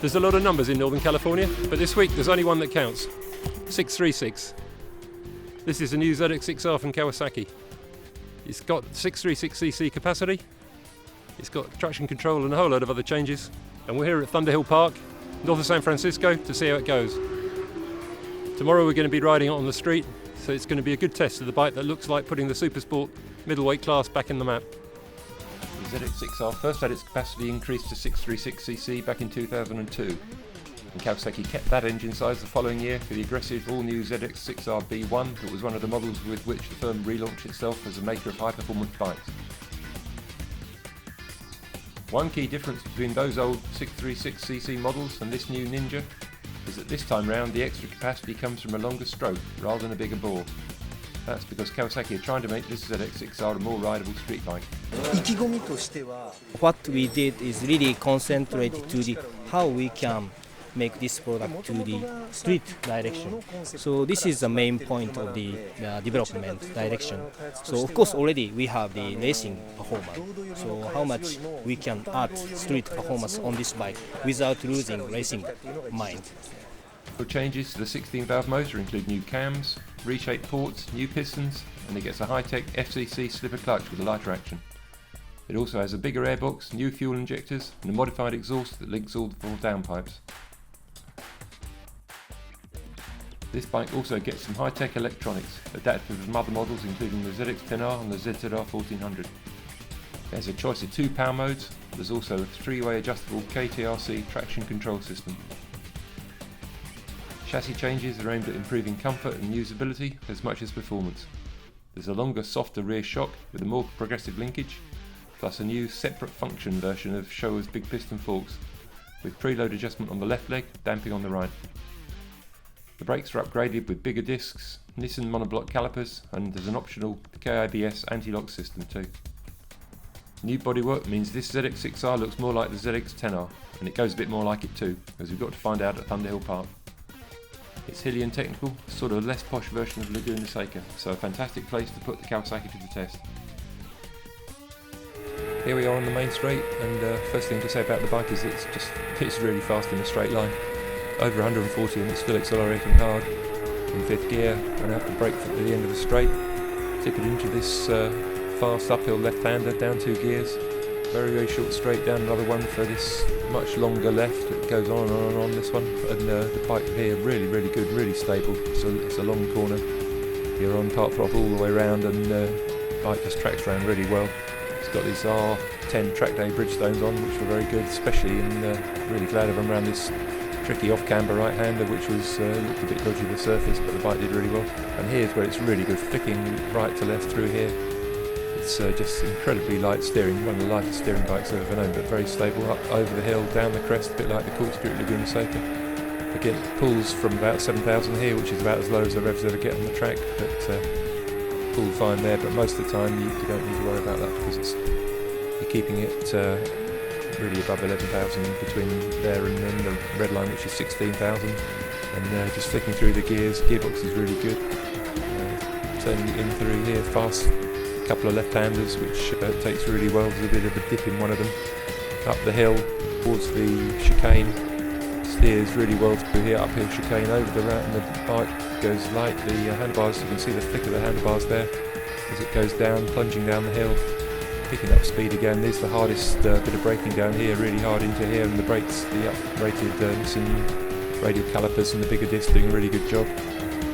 There's a lot of numbers in Northern California, but this week there's only one that counts. 636. This is a new ZX-6R from Kawasaki. It's got 636cc capacity, it's got traction control and a whole load of other changes, and we're here at Thunderhill Park, north of San Francisco, to see how it goes. Tomorrow we're going to be riding it on the street, so it's going to be a good test of the bike that looks like putting the Supersport middleweight class back in the map. The ZX-6R first had its capacity increased to 636cc back in 2002. And Kawasaki kept that engine size the following year for the aggressive all-new ZX-6R B1 that was one of the models with which the firm relaunched itself as a maker of high-performance bikes. One key difference between those old 636cc models and this new Ninja is that this time round the extra capacity comes from a longer stroke rather than a bigger bore. That's because Kawasaki are trying to make this ZX-6R a more rideable street bike. What we did is really concentrated to how we can make this product to the street direction. So this is the main point of the development direction. So of course already we have the racing performance. So how much we can add street performance on this bike without losing racing mind. The changes to the 16-valve motor include new cams, reshaped ports, new pistons, and it gets a high-tech FCC slipper clutch with a lighter action. It also has a bigger airbox, new fuel injectors, and a modified exhaust that links all the four downpipes. This bike also gets some high-tech electronics, adapted from other models including the ZX-10R and the ZZR1400. There's a choice of two power modes. There's also a three-way adjustable KTRC traction control system. Chassis changes are aimed at improving comfort and usability as much as performance. There's a longer, softer rear shock with a more progressive linkage, plus a new separate function version of Showa's big piston forks, with preload adjustment on the left leg, damping on the right. The brakes are upgraded with bigger discs, Nissan monoblock calipers, and there's an optional KIBS anti-lock system too. New bodywork means this ZX-6R looks more like the ZX-10R, and it goes a bit more like it too, as we've got to find out at Thunderhill Park. It's hilly and technical, sort of a less posh version of Laguna Seca, so a fantastic place to put the Kawasaki to the test. Here we are on the main straight, and first thing to say about the bike is it's really fast in a straight line. Over 140 and it's still accelerating hard in fifth gear, and I have to brake at the end of the straight, tip it into this fast uphill left-hander down 2 gears, very short straight down another one for this much longer left. It goes on and on and on, this one, and the bike here really good, really stable. It's a long corner, you're on part throttle all the way around, and the bike just tracks around really well. It's got these R10 track day Bridgestones on, which were very good, especially in really glad of them around this tricky off-camber right-hander, which was looked a bit dodgy the surface, but the bike did really well. And here's where it's really good, flicking right to left through here. It's just incredibly light steering, one of the lightest steering bikes I've ever known, but very stable, up over the hill, down the crest, a bit like the Cool Spirit Laguna Seca. Again, it pulls from about 7,000 here, which is about as low as the revs ever get on the track, but pulled fine there, but most of the time you don't need to worry about that, because you're keeping it really above 11,000 between there and then the red line, which is 16,000, and just flicking through the gears. Gearbox is really good. Turning in through here fast, a couple of left-handers which takes really well. There's a bit of a dip in one of them. Up the hill towards the chicane, steers really well through here, uphill chicane over the route, and the bike goes light. The handlebars, you can see the flick of the handlebars there as it goes down, plunging down the hill. Picking up speed again. There's the hardest bit of braking down here, really hard into here, and the brakes, the uprated Nissan radial calipers and the bigger disc doing a really good job.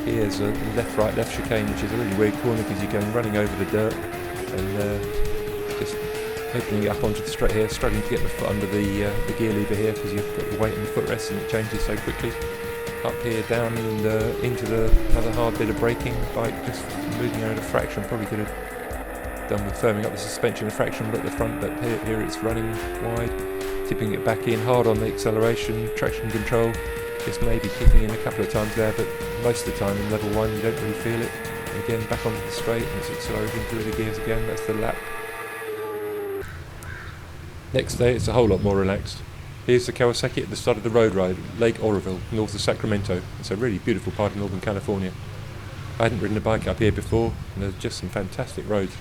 Here's a left chicane, which is a really weird corner because you're going running over the dirt and just opening it up onto the straight here, struggling to get the foot under the gear lever here because you've got the weight in the footrest and it changes so quickly. Up here, down and into another hard bit of braking. Bike just moving around a fraction, probably could have done with firming up the suspension a fraction at the front, but here it's running wide, tipping it back in hard on the acceleration, traction control, just maybe kicking in a couple of times there, but most of the time in level 1 you don't really feel it. And again back onto the straight and it's accelerating through the gears again, that's the lap. Next day it's a whole lot more relaxed. Here's the Kawasaki at the start of the road ride, Lake Oroville, north of Sacramento. It's a really beautiful part of Northern California. I hadn't ridden a bike up here before, and there's just some fantastic roads.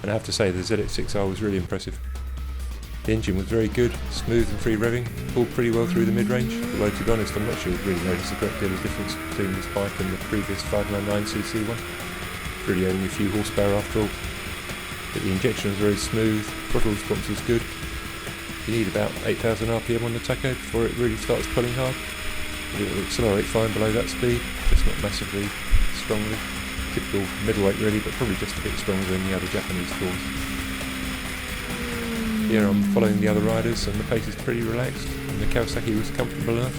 And I have to say the ZX-6R was really impressive. The engine was very good, smooth and free revving, pulled pretty well through the mid-range, although to be honest I'm not sure it really noticed a great deal of difference between this bike and the previous 599cc one. Really only a few horsepower after all. But the injection was very smooth, throttle response was good. You need about 8,000 RPM on the tacho before it really starts pulling hard. But it will accelerate fine below that speed, just not massively strongly. Typical middleweight really, but probably just a bit stronger than the other Japanese fours. Here I'm following the other riders and the pace is pretty relaxed and the Kawasaki was comfortable enough.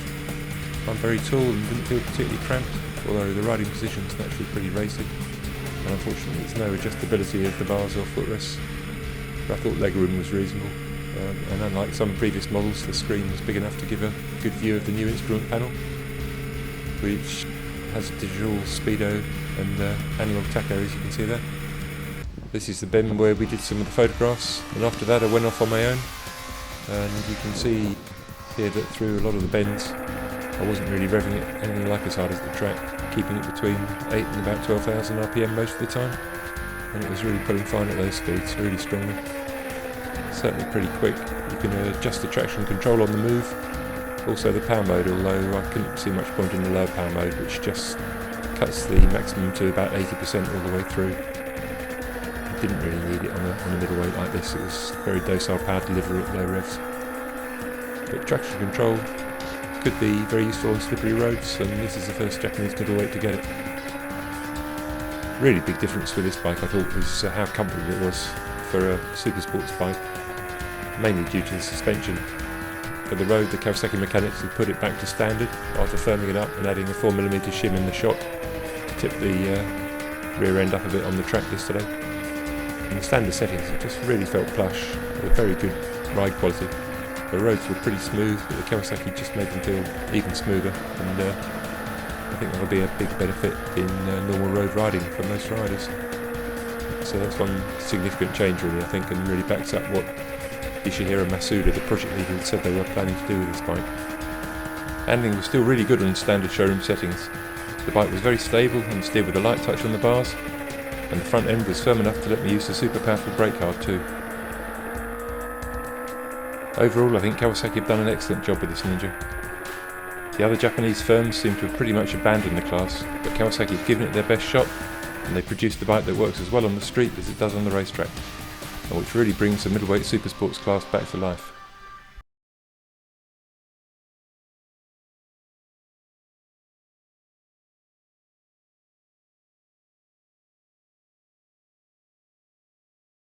I'm very tall and didn't feel particularly cramped, although the riding position is naturally pretty racy. And unfortunately there's no adjustability of the bars or footrests. But I thought legroom was reasonable. And unlike some previous models, the screen was big enough to give a good view of the new instrument panel, which has digital speedo and analog tacho, as you can see there. This is the bend where we did some of the photographs, and after that I went off on my own, and you can see here that through a lot of the bends I wasn't really revving it anything like as hard as the track, keeping it between 8 and about 12,000 RPM most of the time, and it was really pulling fine at those speeds, really strongly. Certainly pretty quick. You can adjust the traction control on the move, also the power mode, although I couldn't see much point in the low power mode, which just cuts the maximum to about 80% all the way through. Didn't really need it on a middleweight like this. It was very docile power delivery at low revs. But traction control could be very useful on slippery roads, and this is the first Japanese middleweight to get it. Really big difference with this bike I thought was how comfortable it was for a super sports bike, mainly due to the suspension. For the road, the Kawasaki mechanics had put it back to standard after firming it up and adding a 4mm shim in the shock to tip the rear end up a bit on the track yesterday. In the standard settings it just really felt plush, with very good ride quality. The roads were pretty smooth, but the Kawasaki just made them feel even smoother, and I think that'll be a big benefit in normal road riding for most riders. So that's one significant change really, I think, and really backs up what Yoshihiro Masuda, the project leader, had said they were planning to do with this bike. Handling was still really good on standard showroom settings. The bike was very stable and steered with a light touch on the bars, and the front end was firm enough to let me use the super powerful brake hard too. Overall I think Kawasaki have done an excellent job with this Ninja. The other Japanese firms seem to have pretty much abandoned the class, but Kawasaki have given it their best shot, and they produced a bike that works as well on the street as it does on the racetrack, and which really brings the middleweight super sports class back to life.